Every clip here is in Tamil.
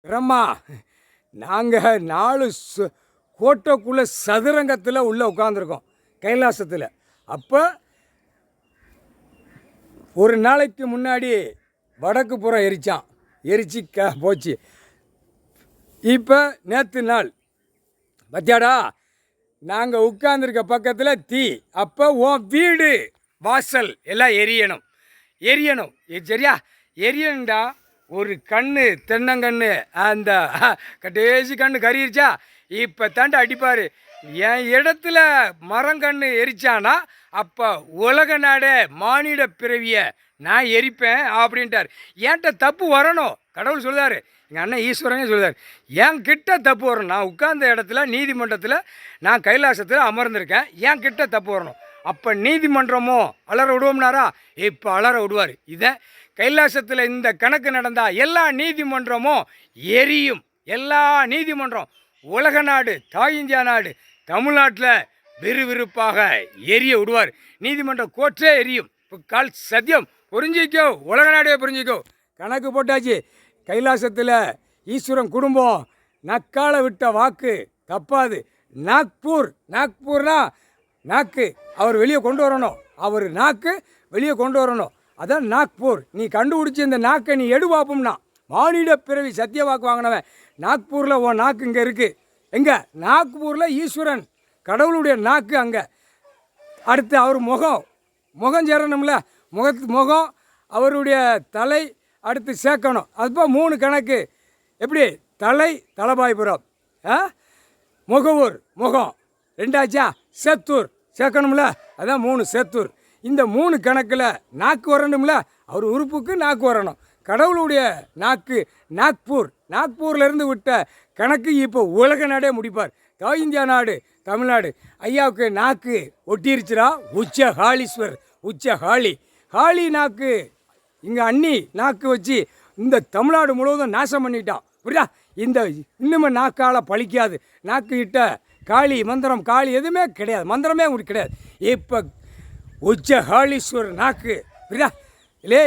பிரம்மா, நாங்கள் 4 கோட்டைக்குள்ளே சதுரங்கத்தில் உள்ளே உட்காந்துருக்கோம் கைலாசத்தில். அப்போ ஒரு நாளைக்கு முன்னாடி வடக்கு புறம் எரித்தான், எரிச்சு போச்சு. இப்போ நேற்று நாள் பத்தியாடா நாங்கள் உட்காந்துருக்க பக்கத்தில் தீ. அப்போ உன் வீடு வாசல் எல்லாம் எரியணும் சரியா? எரியணுண்டா. ஒரு கண்ணு தென்னங்கன்று அந்த கட்டேசி கண்ணு கறியிருச்சா இப்போ தாண்ட அடிப்பார். என் இடத்துல மரங்கன்று எரிச்சானா அப்போ உலக நாடே மானிட பிறவியை நான் எரிப்பேன் அப்படின்ட்டார். என்கிட்ட தப்பு வரணும் கடவுள் சொல்லுதார். எங்கள் அண்ணன் ஈஸ்வரனே சொல்லுதார், என்கிட்ட தப்பு வரணும். நான் உட்கார்ந்த இடத்துல நீதிமன்றத்தில் நான் கைலாசத்தில் அமர்ந்திருக்கேன், என்கிட்ட தப்பு வரணும். அப்போ நீதிமன்றமோ அலற விடுவோம்னாரா? இப்போ அலற விடுவார். இதை கைலாசத்தில் இந்த கணக்கு நடந்தால் எல்லா நீதிமன்றமும் எரியும். எல்லா நீதிமன்றம் உலக நாடு, தாய் இந்தியா நாடு, தமிழ்நாட்டில் விறுவிறுப்பாக எரிய விடுவார். நீதிமன்றம் கோர்ட்டே எரியும். இப்போ கால் சத்தியம் புரிஞ்சிக்கோ, உலக நாடே புரிஞ்சிக்கோ. கணக்கு போட்டாச்சு. கைலாசத்தில் ஈஸ்வரன் குடும்பம் நக்கால விட்ட வாக்கு தப்பாது. நாக்பூர்னா நாக்கு அவர் வெளியே கொண்டு வரணும். அவர் நாக்கு வெளியே கொண்டு வரணும். அதான் நாக்பூர். நீ கண்டுபிடிச்சி இந்த நாக்கை நீ எடு பார்ப்போம்னா மானிட பிறவி சத்திய வாக்கு வாங்கினவன். நாக்பூரில் உன் நாக்கு இங்கே இருக்குது. எங்கே? நாக்பூரில் ஈஸ்வரன் கடவுளுடைய நாக்கு அங்கே. அடுத்து அவர் முகம் சேரணும்ல, முகம் அவருடைய தலை அடுத்து சேர்க்கணும். அதுப்போ 3 கணக்கு. எப்படி? தலபாய்புரம், முகவூர் முகம் 2ஆச்சா, சேத்தூர் சேர்க்கணும்ல, அதான் 3 சேத்தூர். இந்த 3 கணக்கில் நாக்கு வரணும்ல, அவர் உறுப்புக்கு நாக்கு வரணும். கடவுளுடைய நாக்கு நாக்பூர்லேருந்து விட்ட கணக்கு இப்போ உலக நாடே முடிப்பார். தாய் இந்தியா நாடு, தமிழ்நாடு. ஐயாவுக்கு நாக்கு ஒட்டிருச்சுரா. ஹாலி நாக்கு இங்கே அண்ணி நாக்கு வச்சு இந்த தமிழ்நாடு முழுவதும் நாசம் பண்ணிட்டான். புரியா? இந்த இன்னுமே நாக்கால் பழிக்காது. நாக்கு இட்ட காளி மந்திரம், காளி எதுவுமே கிடையாது, மந்திரமே உங்களுக்கு கிடையாது. இப்போ உச்சஹாலீஸ்வரர் நாக்கு. புரியா? இல்லே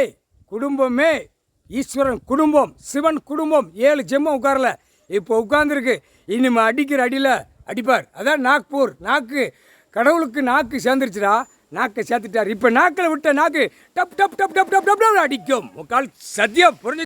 குடும்பமே ஈஸ்வரன் குடும்பம், சிவன் குடும்பம் 7 ஜென்மம் உட்காரல, இப்போ உட்கார்ந்துருக்கு. இனிமே அடிக்கிற அடியில் அடிப்பார். அதான் நாக்பூர். நாக்கு கடவுளுக்கு நாக்கு சேர்ந்துருச்சுடா. நாக்கை சேர்த்துட்டார். இப்போ நாக்கில் விட்ட நாக்கு டப் டப் டப் டப் டப் டப் அடிக்கும். கால் சத்தியம் புரிஞ்சு.